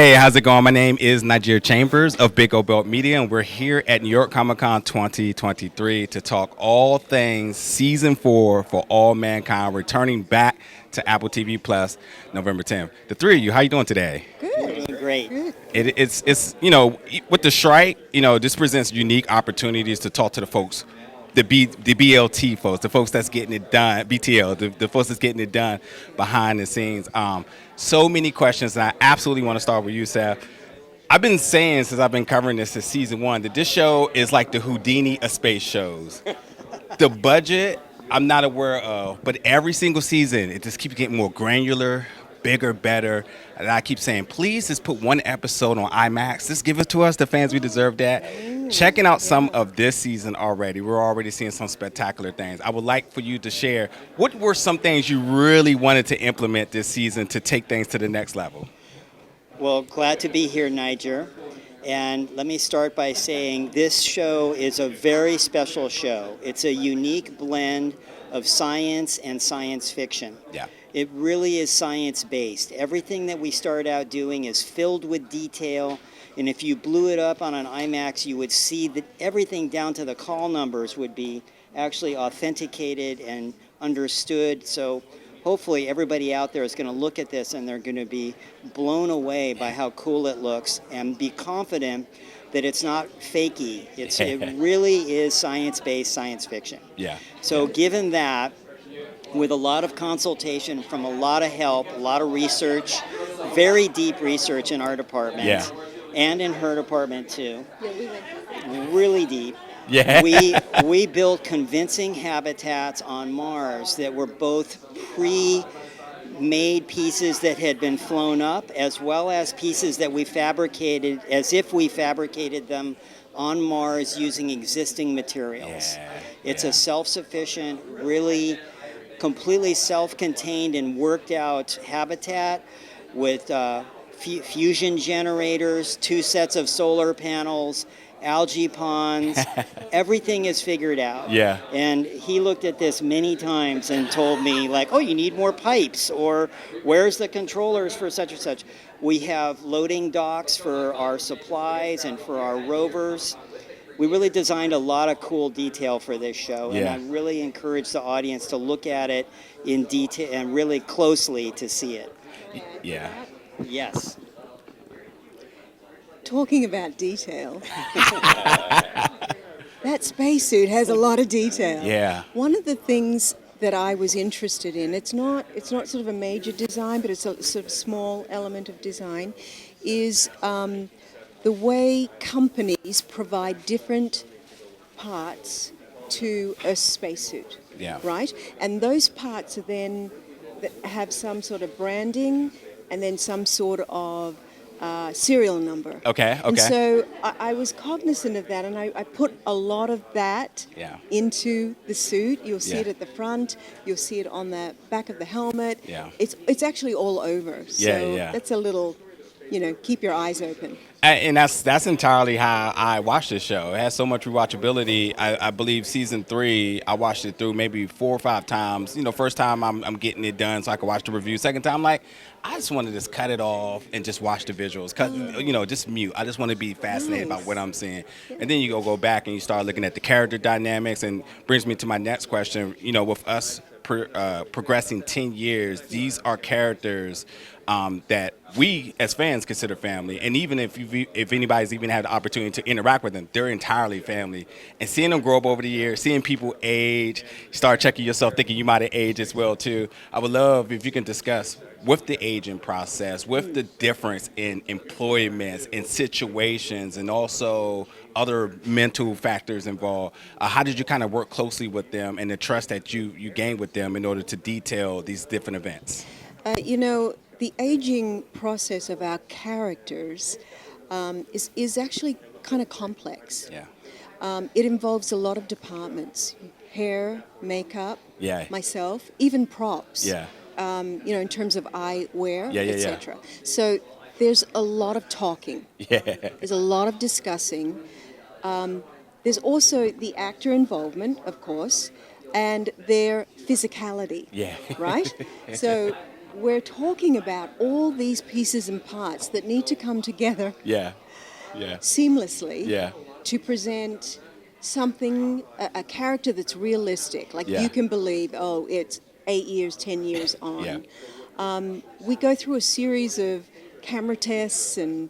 Hey, how's it going? My name is Nigeria Chambers of Big O Belt Media, and we're here at New York Comic Con 2023 to talk all things Season 4 for All Mankind, returning back to Apple TV Plus November 10th. The three of you, how you doing today? Good. Doing great. It's with the strike, this presents unique opportunities to talk to the folks, the BLT folks, the folks that's getting it done, BTL, the folks that's getting it done behind the scenes. So many questions, and I absolutely want to start with you, Seth. I've been saying since I've been covering this since season 1 that this show is like the Houdini of space shows. The budget, I'm not aware of, but every single season, it just keeps getting more granular, bigger, better. And I keep saying, please just put one episode on IMAX. Just give it to us, the fans. We deserve that. Checking out some of this season already, we're already seeing some spectacular things. I would like for you to share, what were some things you really wanted to implement this season to take things to the next level? Well, glad to be here, Niger. And let me start by saying this show is a very special show. It's a unique blend of science and science fiction. Yeah. It really is science-based. Everything that we start out doing is filled with detail. And if you blew it up on an IMAX, you would see that everything down to the call numbers would be actually authenticated and understood. So hopefully everybody out there is going to look at this and they're going to be blown away by how cool it looks and be confident that it's not fakey. It really is science-based science fiction. Yeah. So given that, with a lot of consultation from a lot of help, a lot of research, very deep research in our department. Yeah. And in her department too. Yeah, we went. Really deep. Yeah. We built convincing habitats on Mars that were both pre-made pieces that had been flown up, as well as pieces that we fabricated as if we fabricated them on Mars using existing materials. Yeah. It's a self-sufficient, really completely self-contained and worked out habitat with fusion generators, 2 sets of solar panels, algae ponds. Everything is figured out. Yeah. And he looked at this many times and told me, like, oh, you need more pipes, or where's the controllers for such and such? We have loading docks for our supplies and for our rovers. We really designed a lot of cool detail for this show, and I really encourage the audience to look at it in detail and really closely to see it. Yeah. Yes. Talking about detail, that spacesuit has a lot of detail. Yeah. One of the things that I was interested in, it's not sort of a major design, but it's a sort of small element of design, is the way companies provide different parts to a spacesuit. Yeah. Right? And those parts are then have some sort of branding and then some sort of serial number. Okay. And so I was cognizant of that, and I put a lot of that into the suit. You'll see it at the front. You'll see it on the back of the helmet. Yeah. It's actually all over. So that's a little, keep your eyes open. And that's entirely how I watched this show. It has so much rewatchability. I believe season 3, I watched it through maybe 4 or 5 times. First time I'm getting it done so I could watch the review. Second time, like, I just want to just cut it off and just watch the visuals. Just mute. I just want to be fascinated by what I'm seeing. And then you go back and you start looking at the character dynamics, and brings me to my next question. With us progressing 10 years, these are characters that we as fans consider family, and even if anybody's even had the opportunity to interact with them, they're entirely family. And seeing them grow up over the years, seeing people age, start checking yourself, thinking you might have aged as well too. I would love if you can discuss with the aging process, with the difference in employments and situations, and also other mental factors involved. How did you kind of work closely with them and the trust that you gained with them in order to detail these different events? The aging process of our characters is actually kind of complex. Yeah. It involves a lot of departments: hair, makeup, myself, even props. Yeah. In terms of eyewear, etc. Yeah. So there's a lot of talking. Yeah. There's a lot of discussing. There's also the actor involvement, of course, and their physicality. Yeah. Right? So we're talking about all these pieces and parts that need to come together Yeah. seamlessly Yeah. to present something, a character that's realistic. Like Yeah. you can believe, oh, it's 8 years, 10 years on. Yeah. We go through a series of camera tests, and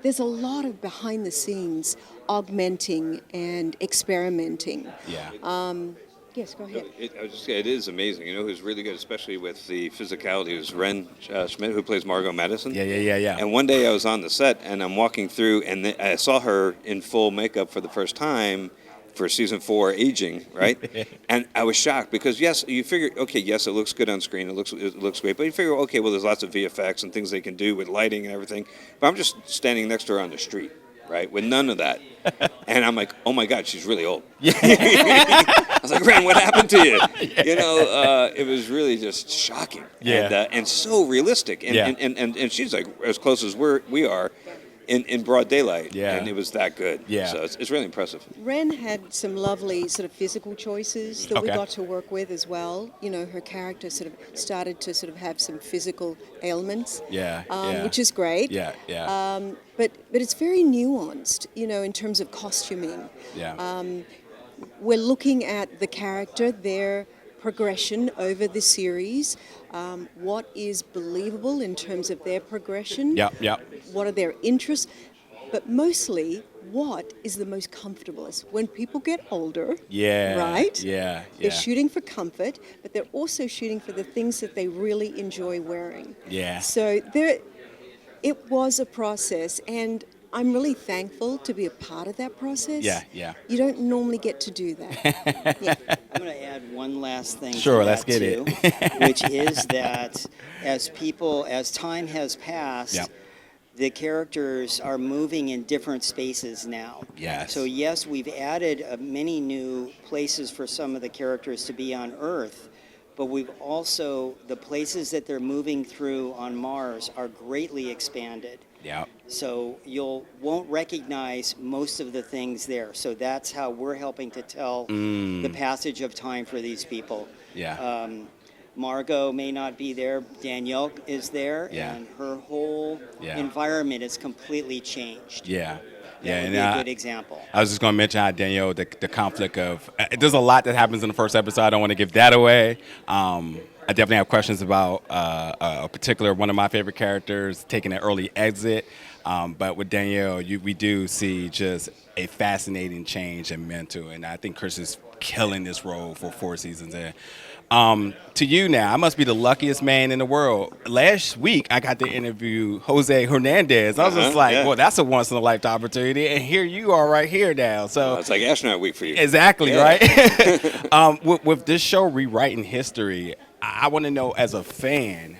there's a lot of behind the scenes augmenting and experimenting. Yeah. Yes, go ahead. I was just saying, it is amazing. You know who's really good, especially with the physicality, is Ren Schmidt, who plays Margot Madison. Yeah. And one day I was on the set, and I'm walking through, and I saw her in full makeup for the first time for season 4, aging, right? And I was shocked because, yes, you figure, okay, yes, it looks good on screen, it looks great, but you figure, okay, well, there's lots of VFX and things they can do with lighting and everything. But I'm just standing next to her on the street, right, with none of that. And I'm like, oh my God, she's really old. Yeah. I was like, Ren, what happened to you? Yeah. You know, it was really just shocking. Yeah. And so realistic. And she's like as close as we are in broad daylight. Yeah. And it was that good. Yeah. So it's really impressive. Ren had some lovely sort of physical choices that we Okay. got to work with as well. Her character sort of started to sort of have some physical ailments, Yeah. which is great. Yeah. Yeah. But it's very nuanced, in terms of costuming. Yeah. We're looking at the character, their progression over the series, what is believable in terms of their progression, Yeah. what are their interests, but mostly what is the most comfortable. When people get older, Yeah. right? Yeah. They're shooting for comfort, but they're also shooting for the things that they really enjoy wearing. Yeah. So it was a process, and I'm really thankful to be a part of that process. Yeah. You don't normally get to do that. Yeah. I'm going to add one last thing. Sure, to let's that get too, it. which is that as time has passed, Yep. the characters are moving in different spaces now. Yes. So yes, we've added many new places for some of the characters to be on Earth, but we've also, the places that they're moving through on Mars are greatly expanded. Yeah. So won't recognize most of the things there. So that's how we're helping to tell the passage of time for these people. Yeah. Margot may not be there. Danielle is there, Yeah. and her whole environment is completely changed. Yeah. That would be a good example. I was just going to mention how Danielle, the conflict of, there's a lot that happens in the first episode. I don't want to give that away. I definitely have questions about a particular one of my favorite characters taking an early exit. But with Danielle, we do see just a fascinating change in mental. And I think Chris is killing this role for 4 seasons in. To you now, I must be the luckiest man in the world. Last week, I got to interview Jose Hernandez. I was just like, well, that's a once-in-a-lifetime opportunity. And here you are right here now. So It's like astronaut week for you. exactly, right? With this show rewriting history, I want to know, as a fan,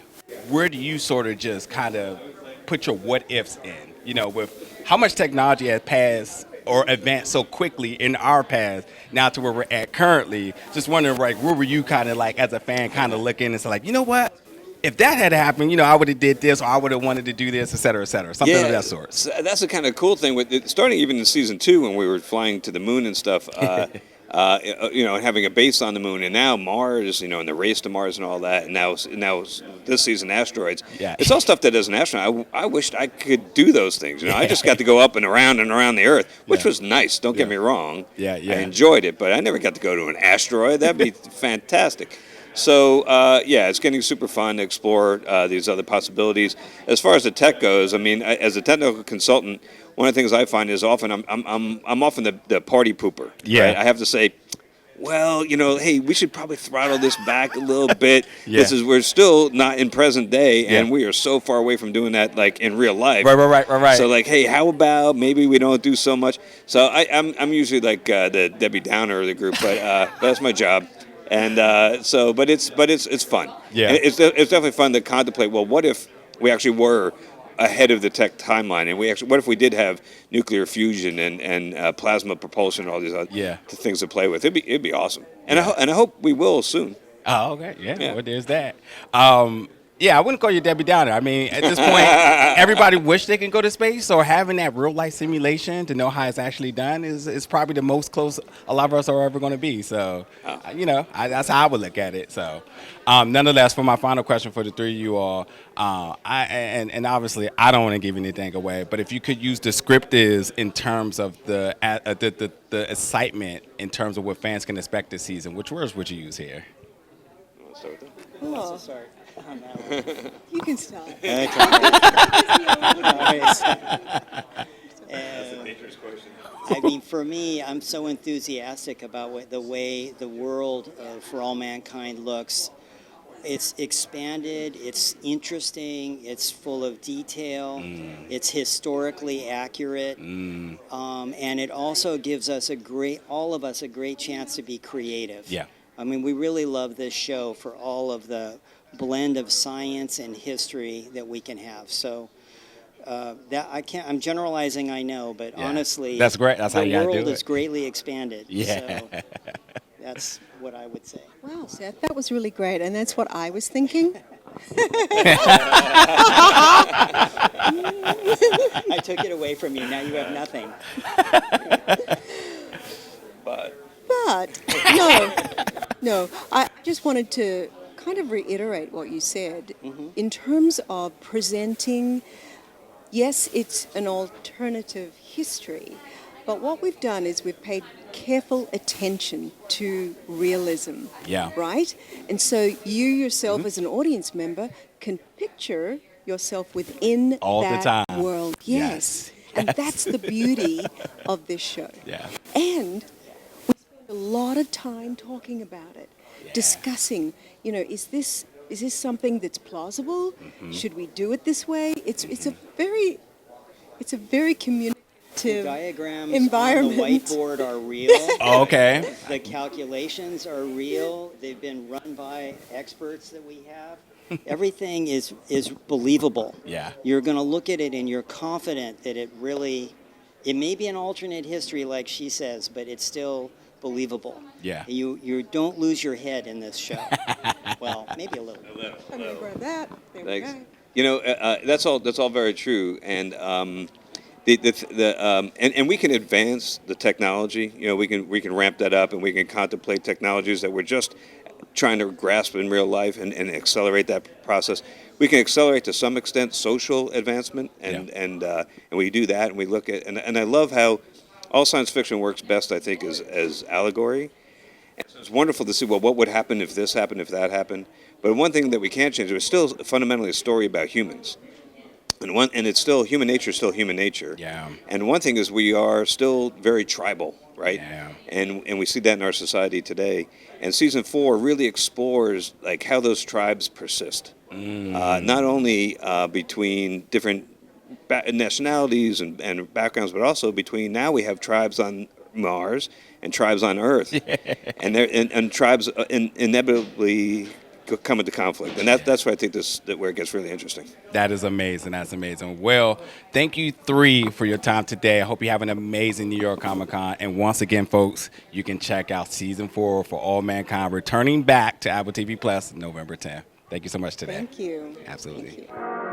where do you sort of just kind of put your what-ifs in? With how much technology has passed or advanced so quickly in our past now to where we're at currently, just wondering, like, where were you kind of like, as a fan, kind of looking and say, like, you know what? If that had happened, I would have did this, or I would have wanted to do this, et cetera, something of that sort. So that's the kind of cool thing with it, starting even in season 2 when we were flying to the moon and stuff. Having a base on the moon, and now Mars, and the race to Mars and all that, and now this season asteroids. Yeah. It's all stuff that as an astronaut, I wished I could do those things. I just got to go up and around the Earth, which was nice. Don't get me wrong. Yeah. I enjoyed it, but I never got to go to an asteroid. That'd be fantastic. So, it's getting super fun to explore these other possibilities. As far as the tech goes, as a technical consultant, one of the things I find is often I'm often the party pooper. Yeah. Right? I have to say, well, hey, we should probably throttle this back a little bit. Yeah. We're still not in present day, and we are so far away from doing that, like, in real life. Right. So, like, hey, how about maybe we don't do so much? So I'm usually like the Debbie Downer of the group, but that's my job. And but it's fun. Yeah. And it's definitely fun to contemplate. Well, what if we actually were ahead of the tech timeline, and what if we did have nuclear fusion and plasma propulsion and all these other things to play with? It'd be awesome. And I hope we will soon. Oh, okay. Yeah. Well, there's that. Yeah, I wouldn't call you Debbie Downer. I mean, at this point, everybody wish they can go to space, so having that real life simulation to know how it's actually done is probably the most close a lot of us are ever going to be. So, that's how I would look at it. So, nonetheless, for my final question for the three of you all, and obviously I don't want to give anything away, but if you could use descriptives in terms of the excitement in terms of what fans can expect this season, which words would you use here? You want to start with that? Who wants to start on that one? You can start. Okay. That's a dangerous question. I mean, for me, I'm so enthusiastic about the way the world of For All Mankind looks. It's expanded, it's interesting, it's full of detail, it's historically accurate, and it also gives us all of us a great chance to be creative. Yeah. I mean, we really love this show for all of the blend of science and history that we can have. So I'm generalizing, I know, but honestly, that's great. That's how you gotta do it. The world is greatly expanded. Yeah. So that's what I would say. Wow, Seth, that was really great, and that's what I was thinking. I took it away from you. Now you have nothing. But no, I just wanted to kind of reiterate what you said in terms of presenting. Yes, it's an alternative history, but what we've done is we've paid careful attention to realism. Yeah. Right? And so you yourself as an audience member can picture yourself within All the that time. world. Yes. And that's the beauty of this show. Yeah. And we spend a lot of time talking about it, discussing, is this something that's plausible? Should we do it this way? It's a very communicative The diagrams environment. on the whiteboard are real. Oh, okay. The calculations are real. They've been run by experts that we have. Everything is believable. Yeah. You're going to look at it and you're confident that it may be an alternate history like she says, but it's still believable. Yeah. You don't lose your head in this show. Well, maybe a little. I'm going to grab that. There we Thanks. go. That's all very true, and and we can advance the technology. We can ramp that up, and we can contemplate technologies that we're just trying to grasp in real life and accelerate that process. We can accelerate to some extent social advancement, and we do that, and we look at and I love how all science fiction works best, I think, as allegory. And so it's wonderful to see, well, what would happen if this happened, if that happened. But one thing that we can't change, it's still fundamentally a story about humans. And it's still, human nature is still human nature. Yeah. And one thing is we are still very tribal, right? Yeah. And we see that in our society today. And season 4 really explores like how those tribes persist. Not only between different nationalities and backgrounds, but also between, now we have tribes on Mars and tribes on Earth, and tribes inevitably come into conflict, and that's where I think where it gets really interesting. That is amazing. That's amazing. Well, thank you three for your time today. I hope you have an amazing New York Comic Con. And once again, folks, you can check out season 4 for All Mankind returning back to Apple TV Plus November 10th. Thank you so much today. Thank you. Absolutely. Thank you.